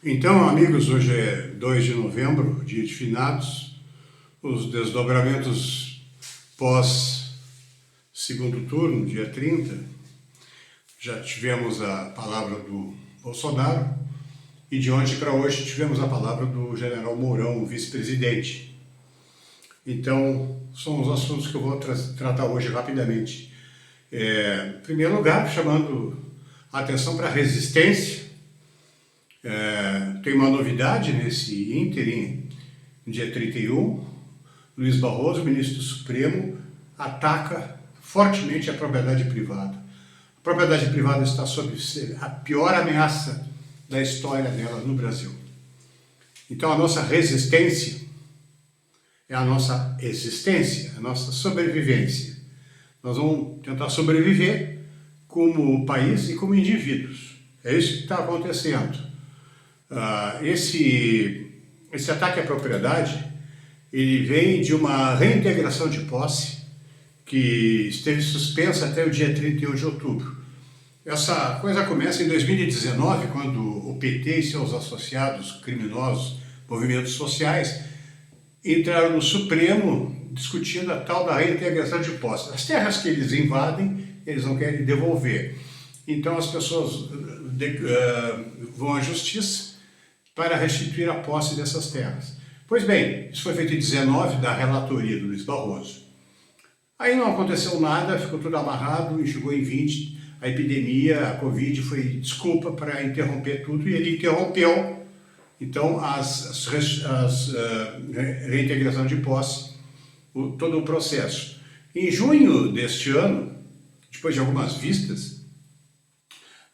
Então, amigos, hoje é 2 de novembro, dia de finados, os desdobramentos pós segundo turno, dia 30. Já tivemos a palavra do Bolsonaro e de ontem para hoje tivemos a palavra do general Mourão, vice-presidente. Então, são os assuntos que eu vou tratar hoje rapidamente. Em primeiro lugar, chamando a atenção para a resistência. Tem uma novidade nesse ínterim, no dia 31, Luiz Barroso, ministro do Supremo, ataca fortemente a propriedade privada. A propriedade privada está sob a pior ameaça da história dela no Brasil. Então a nossa resistência é a nossa existência, a nossa sobrevivência. Nós vamos tentar sobreviver como país e como indivíduos. É isso que está acontecendo. Esse ataque à propriedade, ele vem de uma reintegração de posse que esteve suspensa até o dia 31 de outubro. Essa coisa começa em 2019, quando o PT e seus associados criminosos, movimentos sociais, entraram no Supremo discutindo a tal da reintegração de posse. As terras que eles invadem, eles não querem devolver. Então as pessoas vão à justiça para restituir a posse dessas terras. Pois bem, isso foi feito em 19 da relatoria do Luiz Barroso. Aí não aconteceu nada, ficou tudo amarrado e chegou em 20, a epidemia, a Covid foi desculpa para interromper tudo e ele interrompeu, então, as reintegração de posse, todo o processo. Em junho deste ano, depois de algumas vistas,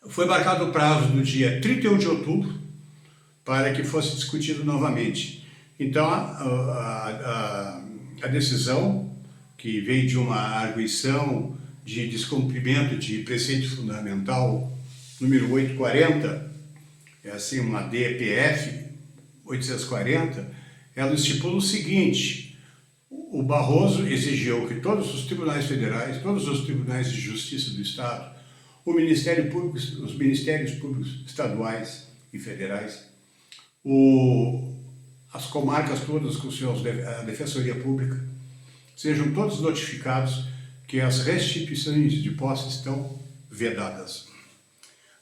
foi marcado o prazo do dia 31 de outubro para que fosse discutido novamente. Então, a decisão, que veio de uma arguição de descumprimento de preceito fundamental número 840, é assim uma DPF 840, ela estipula o seguinte: o Barroso exigiu que todos os tribunais federais, todos os tribunais de justiça do Estado, o Ministério Público, os Ministérios Públicos estaduais e federais, as comarcas todas com a Defensoria Pública, sejam todos notificados que as restituições de posse estão vedadas.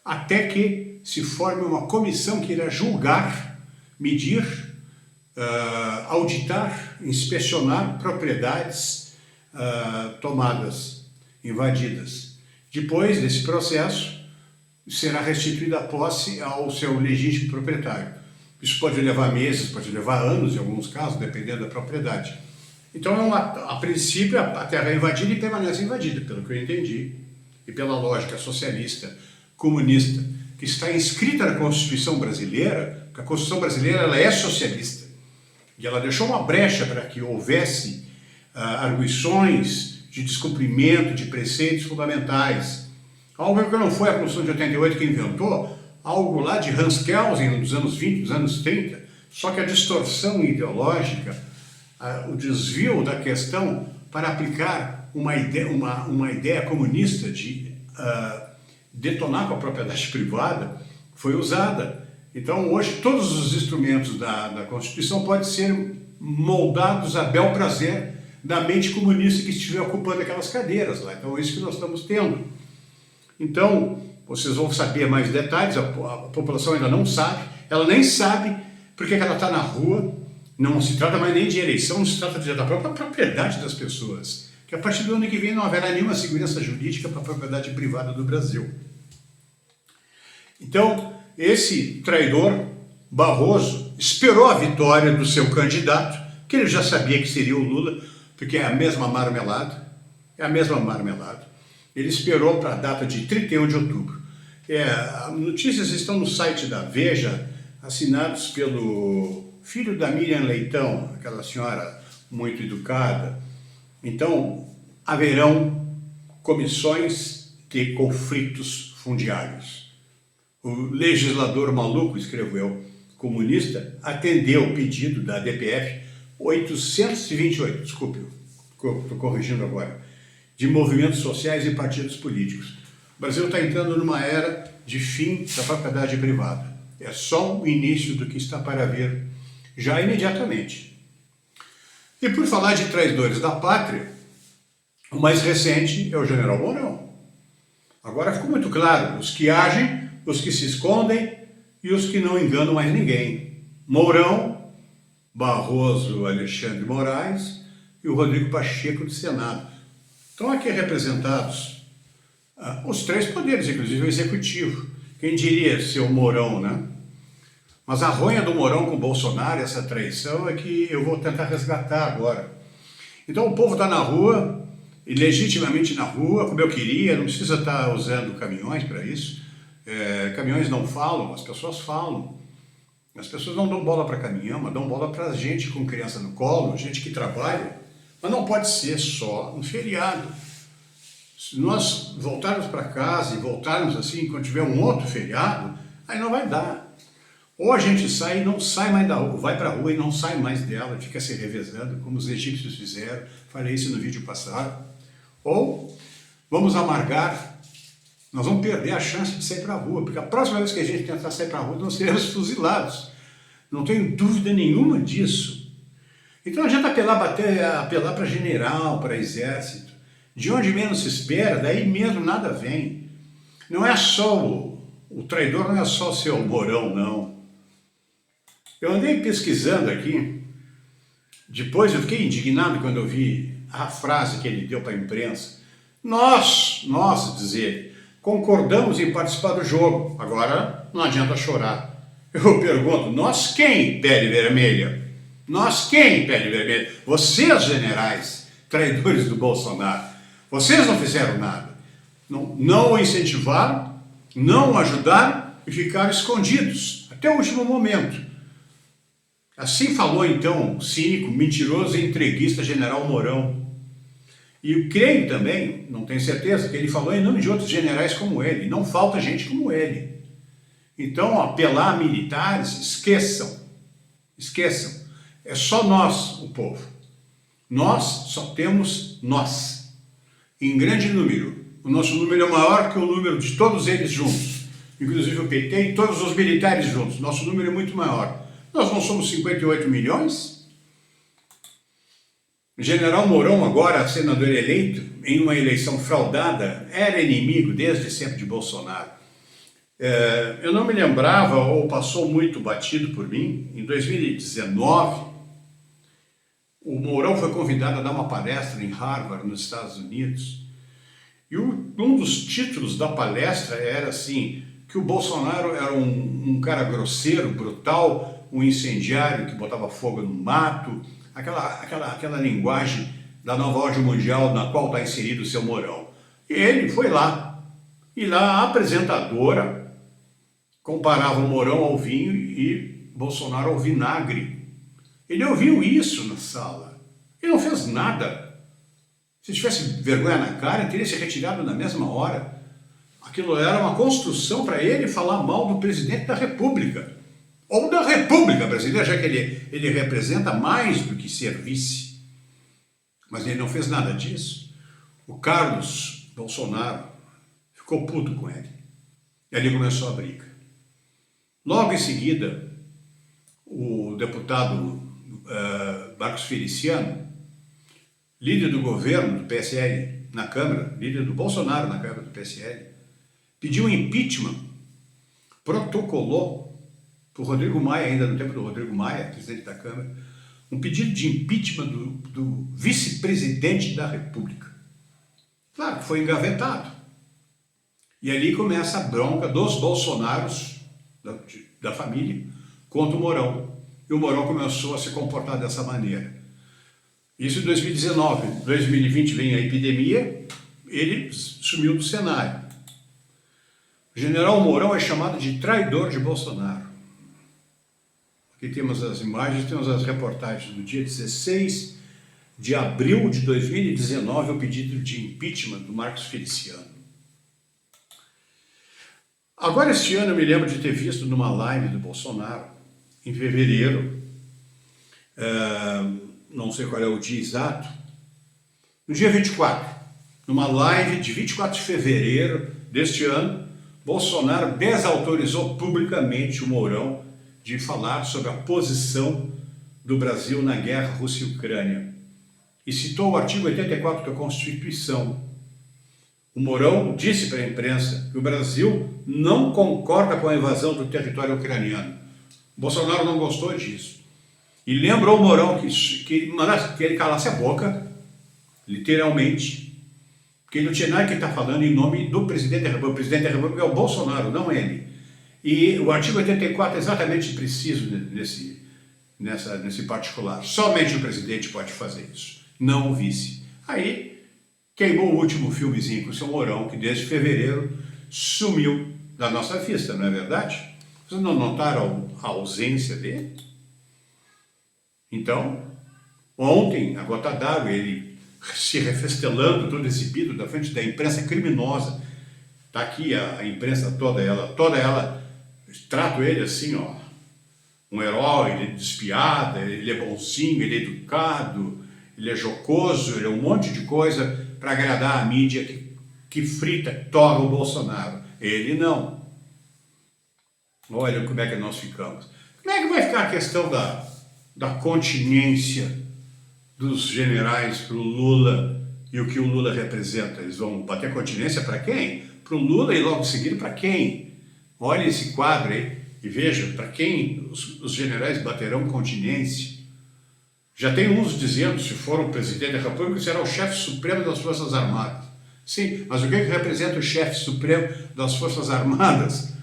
Até que se forme uma comissão que irá julgar, medir, auditar, inspecionar propriedades tomadas, invadidas. Depois desse processo, será restituída a posse ao seu legítimo proprietário. Isso pode levar meses, pode levar anos em alguns casos, dependendo da propriedade. Então, a princípio, a terra é invadida e permanece invadida, pelo que eu entendi, e pela lógica socialista, comunista, que está inscrita na Constituição brasileira, porque a Constituição brasileira ela é socialista, e ela deixou uma brecha para que houvesse arguições de descumprimento de preceitos fundamentais. Algo que não foi a Constituição de 88 que inventou, algo lá de Hans Kelsen, dos anos 20, dos anos 30, só que a distorção ideológica, o desvio da questão para aplicar uma ideia comunista de detonar com a propriedade privada foi usada. Então, hoje, todos os instrumentos da Constituição podem ser moldados a bel prazer da mente comunista que estiver ocupando aquelas cadeiras lá. Então, é isso que nós estamos tendo. Então, vocês vão saber mais detalhes, a população ainda não sabe, ela nem sabe porque ela está na rua, não se trata mais nem de eleição, não se trata da própria propriedade das pessoas, que a partir do ano que vem não haverá nenhuma segurança jurídica para a propriedade privada do Brasil. Então, esse traidor, Barroso, esperou a vitória do seu candidato, que ele já sabia que seria o Lula, porque é a mesma marmelada, Ele esperou para a data de 31 de outubro. As notícias estão no site da Veja, assinados pelo filho da Miriam Leitão, aquela senhora muito educada. Então, haverão comissões de conflitos fundiários. O legislador maluco, escreveu, comunista, atendeu o pedido da DPF 828, desculpe, estou corrigindo agora, de movimentos sociais e partidos políticos. O Brasil está entrando numa era de fim da propriedade privada. É só o início do que está para vir, já imediatamente. E por falar de traidores da pátria, o mais recente é o general Mourão. Agora ficou muito claro, os que agem, os que se escondem e os que não enganam mais ninguém. Mourão, Barroso, Alexandre de Moraes e o Rodrigo Pacheco do Senado. Estão aqui representados os três poderes, inclusive o executivo. Quem diria ser o Mourão, né? Mas a ronha do Mourão com o Bolsonaro, essa traição, é que eu vou tentar resgatar agora. Então o povo está na rua, e legitimamente na rua, como eu queria, não precisa estar usando caminhões para isso. Caminhões não falam, as pessoas falam. As pessoas não dão bola para caminhão, mas dão bola para gente com criança no colo, gente que trabalha. Mas não pode ser só um feriado. Se nós voltarmos para casa e voltarmos assim, quando tiver um outro feriado, aí não vai dar. Ou a gente sai e não sai mais da rua, vai para a rua e não sai mais dela, fica se revezando, como os egípcios fizeram, falei isso no vídeo passado. Ou vamos amargar, nós vamos perder a chance de sair para a rua, porque a próxima vez que a gente tentar sair para a rua, nós seremos fuzilados. Não tenho dúvida nenhuma disso. Então a gente apelar para general, para exército, de onde menos se espera, daí mesmo nada vem. Não é só o traidor, não é só o seu Mourão, não. Eu andei pesquisando aqui, depois eu fiquei indignado quando eu vi a frase que ele deu para a imprensa. Nós, dizer, concordamos em participar do jogo, agora não adianta chorar. Eu pergunto, nós quem, pele vermelha? Nós quem, pele vermelha? Vocês, generais, traidores do Bolsonaro, vocês não fizeram nada. Não o incentivaram, não o ajudaram e ficaram escondidos até o último momento. Assim falou então o cínico, mentiroso e entreguista general Mourão. E eu creio também, não tenho certeza, que ele falou em nome de outros generais como ele. Não falta gente como ele. Então, apelar a militares, esqueçam. É só nós, o povo. Nós só temos nós. Em grande número. O nosso número é maior que o número de todos eles juntos. Inclusive o PT e todos os militares juntos. Nosso número é muito maior. Nós não somos 58 milhões? O general Mourão, agora senador eleito, em uma eleição fraudada, era inimigo desde sempre de Bolsonaro. Eu não me lembrava, ou passou muito batido por mim, em 2019, o Mourão foi convidado a dar uma palestra em Harvard, nos Estados Unidos, e um dos títulos da palestra era assim, que o Bolsonaro era um cara grosseiro, brutal, um incendiário que botava fogo no mato, aquela linguagem da nova ordem mundial na qual está inserido o seu Mourão. E ele foi lá, e lá a apresentadora comparava o Mourão ao vinho e Bolsonaro ao vinagre. Ele ouviu isso na sala, ele não fez nada. Se tivesse vergonha na cara, ele teria se retirado na mesma hora. Aquilo era uma construção para ele falar mal do presidente da República. Ou da República Brasileira, já que ele representa mais do que ser vice. Mas ele não fez nada disso. O Carlos Bolsonaro ficou puto com ele. E ali começou a briga. Logo em seguida, o deputado Marcos Feliciano, líder do governo do PSL na Câmara, líder do Bolsonaro na Câmara do PSL, pediu impeachment, protocolou para o Rodrigo Maia, ainda no tempo do Rodrigo Maia, presidente da Câmara, um pedido de impeachment do vice-presidente da República. Claro que foi engavetado. E ali começa a bronca dos Bolsonaros, da família, contra o Mourão. E o Mourão começou a se comportar dessa maneira. Isso em 2019. 2020 vem a epidemia, ele sumiu do cenário. O general Mourão é chamado de traidor de Bolsonaro. Aqui temos as imagens, temos as reportagens do dia 16 de abril de 2019, o pedido de impeachment do Marcos Feliciano. Agora, este ano, eu me lembro de ter visto numa live do Bolsonaro, em fevereiro, não sei qual é o dia exato, no dia 24, numa live de 24 de fevereiro deste ano, Bolsonaro desautorizou publicamente o Mourão de falar sobre a posição do Brasil na guerra Rússia e Ucrânia e citou o artigo 84 da Constituição. O Mourão disse para a imprensa que o Brasil não concorda com a invasão do território ucraniano. Bolsonaro não gostou disso. E lembrou o Mourão que ele calasse a boca, literalmente, porque ele não tinha nada que estar falando em nome do presidente da República. O presidente da República é o Bolsonaro, não ele. E o artigo 84 é exatamente preciso nesse particular. Somente o presidente pode fazer isso, não o vice. Aí queimou o último filmezinho com o seu Mourão, que desde fevereiro sumiu da nossa vista, não é verdade? Vocês não notaram a ausência dele? Então, ontem, a gota d'água, ele se refestelando, todo exibido, da frente da imprensa criminosa. Está aqui a imprensa toda ela, trato ele assim, ó, um herói, ele é despiada, ele é bonzinho, ele é educado, ele é jocoso, ele é um monte de coisa para agradar a mídia que frita, torra o Bolsonaro. Ele não. Olha como é que nós ficamos. Como é que vai ficar a questão da continência dos generais para o Lula e o que o Lula representa? Eles vão bater continência para quem? Para o Lula e logo em seguida para quem? Olha esse quadro aí e veja para quem os generais baterão continência. Já tem uns dizendo, se for o presidente da República, será o chefe supremo das Forças Armadas. Sim, mas o que representa o chefe supremo das Forças Armadas?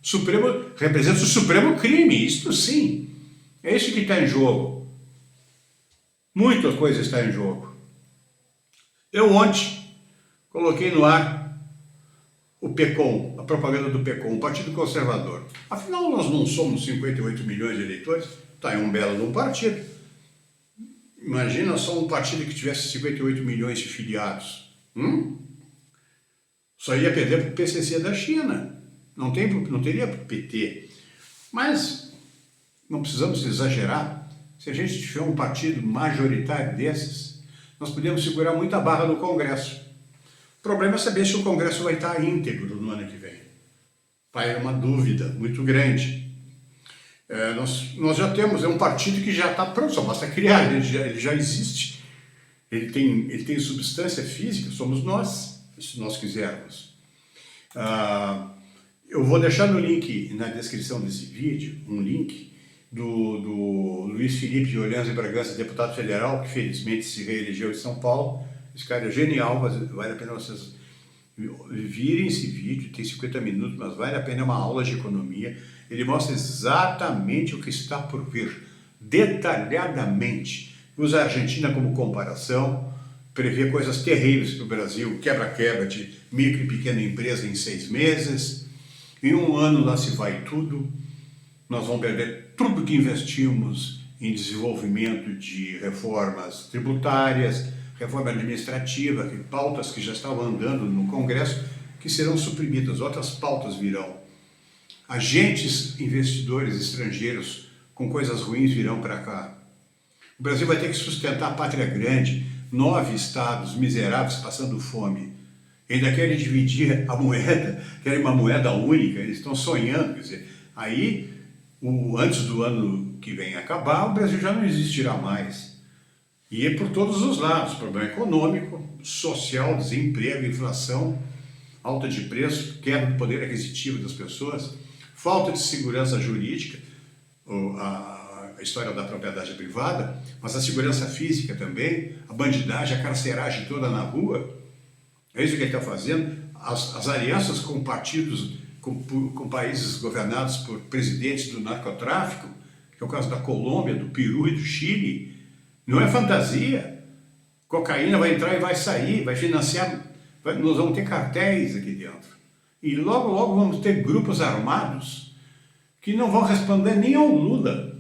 Supremo representa o supremo crime, isto sim. É isso que está em jogo. Muita coisa está em jogo. Eu ontem coloquei no ar o PECOM, a propaganda do PECOM, o Partido Conservador. Afinal, nós não somos 58 milhões de eleitores, está em um belo de um partido. Imagina só um partido que tivesse 58 milhões de filiados. Só ia perder para o PCC da China. Não teria para o PT. Mas não precisamos exagerar. Se a gente tiver um partido majoritário desses, nós podemos segurar muita barra no Congresso. O problema é saber se o Congresso vai estar íntegro no ano que vem. Vai uma dúvida muito grande. Nós já temos um partido que já está pronto, só basta criar, ele já existe. Ele tem substância física, somos nós, se nós quisermos. Eu vou deixar no link, na descrição desse vídeo, um link do Luiz Felipe de Orleans e Bragança, deputado federal, que felizmente se reelegeu em São Paulo. Esse cara é genial, vale a pena vocês virem esse vídeo, tem 50 minutos, mas vale a pena, é uma aula de economia. Ele mostra exatamente o que está por vir, detalhadamente. Usa a Argentina como comparação, prevê coisas terríveis para o Brasil, quebra-quebra de micro e pequena empresa em 6 meses. Em um ano lá se vai tudo, nós vamos perder tudo que investimos em desenvolvimento de reformas tributárias, reforma administrativa, pautas que já estavam andando no Congresso, que serão suprimidas, outras pautas virão. Agentes investidores estrangeiros com coisas ruins virão para cá. O Brasil vai ter que sustentar a pátria grande, 9 estados miseráveis passando fome. Ainda querem dividir a moeda, querem uma moeda única, eles estão sonhando. Quer dizer, aí, antes do ano que vem acabar, o Brasil já não existirá mais. E é por todos os lados, problema econômico, social, desemprego, inflação, alta de preço, queda do poder aquisitivo das pessoas, falta de segurança jurídica, a história da propriedade privada, mas a segurança física também, a bandidagem, a carceragem toda na rua. É isso que ele está fazendo. As alianças com partidos, com países governados por presidentes do narcotráfico, que é o caso da Colômbia, do Peru e do Chile, não é fantasia. Cocaína vai entrar e vai sair, vai financiar, nós vamos ter cartéis aqui dentro. E logo, logo vamos ter grupos armados que não vão responder nem ao Lula.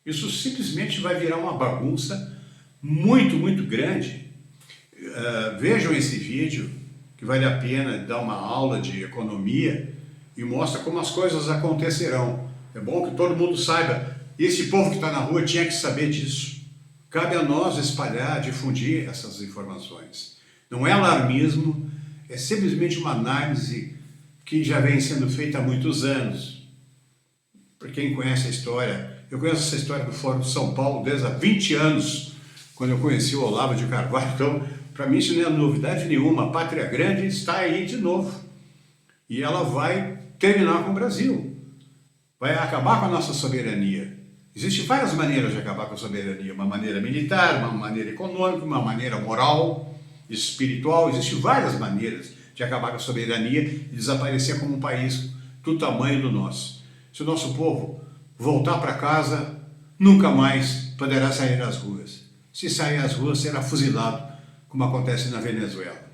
Isso simplesmente vai virar uma bagunça muito, muito grande. Vejam esse vídeo, que vale a pena dar uma aula de economia e mostra como as coisas acontecerão. É bom que todo mundo saiba. Esse povo que está na rua tinha que saber disso. Cabe a nós espalhar, difundir essas informações. Não é alarmismo, é simplesmente uma análise que já vem sendo feita há muitos anos. Para quem conhece a história, eu conheço essa história do Fórum de São Paulo desde há 20 anos, quando eu conheci o Olavo de Carvalho. Então, para mim isso não é novidade nenhuma. A Pátria Grande está aí de novo. E ela vai terminar com o Brasil. Vai acabar com a nossa soberania. Existem várias maneiras de acabar com a soberania. Uma maneira militar, uma maneira econômica, uma maneira moral, espiritual. Existem várias maneiras de acabar com a soberania e desaparecer como um país do tamanho do nosso. Se o nosso povo voltar para casa, nunca mais poderá sair às ruas. Se sair às ruas, será fuzilado, como acontece na Venezuela.